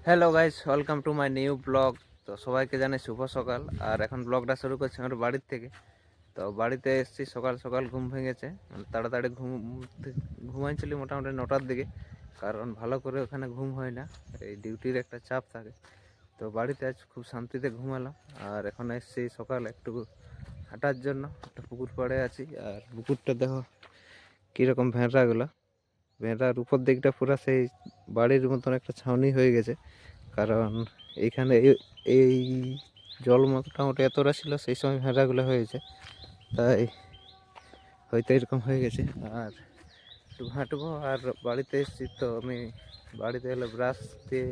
Hello guys, welcome to my new blog. তো সবাইকে জানাই শুভ সকাল। আর এখন ব্লগটা শুরু করছি আমার বাড়ির থেকে। তো বাড়িতে এসেছি সকাল সকাল, ঘুম ভেঙেছে, মানে তাড়াতাড়ি ঘুমাইছিলি মোটামুটি 9টার দিকে, কারণ ভালো করে ওখানে ঘুম হয় না, এই ডিউটির একটা চাপ থাকে। তো বাড়িতে আজ খুব শান্তিতে ঘুমালাম। আর এখন এসেছি সকাল একটু হাঁটার জন্য, একটা পুকুর পাড়ে আছি। আর পুকুরটা দেখো কীরকম ভেড়াগুলো, ভেড়ার উপর দিকটা পুরো সেই বাড়ির মতন একটা ছাউনি হয়ে গেছে। কারণ এইখানে এই জল মোটামুটি এতটা ছিল সেই সময় ভেড়াগুলো হয়েছে, তাই হয়তো এরকম হয়ে গেছে। আর একটু হাঁটবো। আর বাড়িতে এসেছি তো আমি বাড়িতে এলে ব্রাশ দিয়ে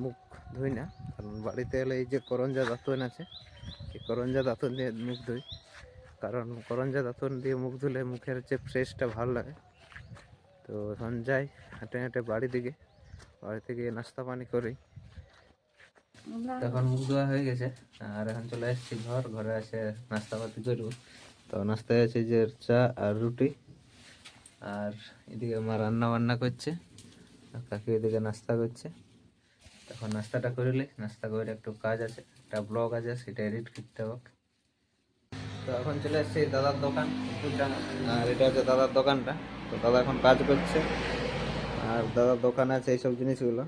মুখ ধুই না, কারণ বাড়িতে এলে এই যে করঞ্জা দাঁতন আছে, এই করঞ্জা দাঁতন দিয়ে মুখ ধুই। কারণ করঞ্জা দাঁতন দিয়ে মুখ ধুলে মুখের যে ফ্রেশটা ভালো লাগে। তো এখন যাই হাঁটে হাঁটে বাড়ি দিকে, বাড়ি থেকে নাস্তা পানি করি। তখন মুখ ধোয়া হয়ে গেছে। আর এখন চলে এসেছি ঘরে এসে নাস্তা পাতি করবো। তো নাস্তায় আছে যে চা আর রুটি। আর এদিকে মা রান্না বান্না করছে, আর কাকি এদিকে নাস্তা করছে। তখন নাস্তাটা করিলে, নাস্তা করে একটু কাজ আছে, একটা ব্লগ আছে, সেটা এডিট করতে হবে। তো এখন চলে এসেছি দাদার দোকান পুকুরডাঙ্গা। আর এটা হচ্ছে দাদার দোকানটা। তো দাদা এখন কাজ করছে। আর দাদার দোকানে আছে এইসব জিনিসগুলো,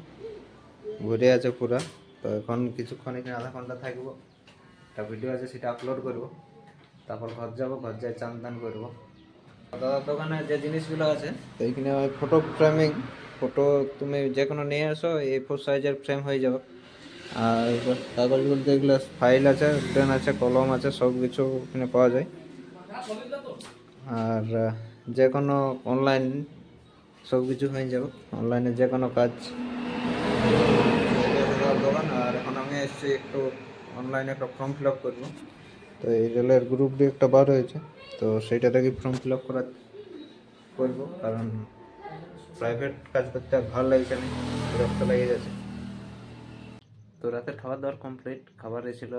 ঘুরে আছে পুরা। তো এখন কিছুক্ষণ এখানে আধা ঘন্টা থাকবো, একটা ভিডিও আছে সেটা আপলোড করব, তারপর ঘর যাবো, ঘর যাই চান দান করবো। দাদার দোকানে যে জিনিসগুলো আছে, তো এইখানে ফটো ফ্রেমিং, ফটো তুমি যে কোনো নিয়ে আসো, A4 সাইজের ফ্রেম হয়ে যাবে। আর কাগজ বলতে এগুলো ফাইল আছে, পেন আছে, কলম আছে, সব কিছু এখানে পাওয়া যায়। আর যে কোনো অনলাইন সব কিছু হয়ে যাবে, অনলাইনে যে কোনো কাজ দোকান। আর এখন আমি এসেছি একটু অনলাইনে একটা ফর্ম ফিল আপ করবো। তো এই রেলের গ্রুপ ডি একটা বার হয়েছে, তো সেইটা থেকে ফর্ম ফিল আপ করবো। কারণ প্রাইভেট কাজ করতে আর ভালো লাগছে না, বিরক্ত লেগে যাচ্ছে। তো রাতের খাবার দাবার কমপ্লিট। খাবারে ছিল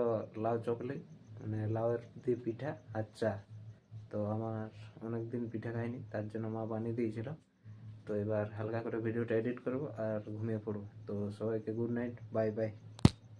লাউ চকলি, মানে লাউয়ের দিয়ে পিঠা আর চা। তো আমার অনেকদিন পিঠা খাইনি, তার জন্য মা বানিয়ে দিয়েছিল। তো এবার হালকা করে ভিডিওটা এডিট করবো আর ঘুমিয়ে পড়বো। তো সবাইকে গুড নাইট, বাই বাই।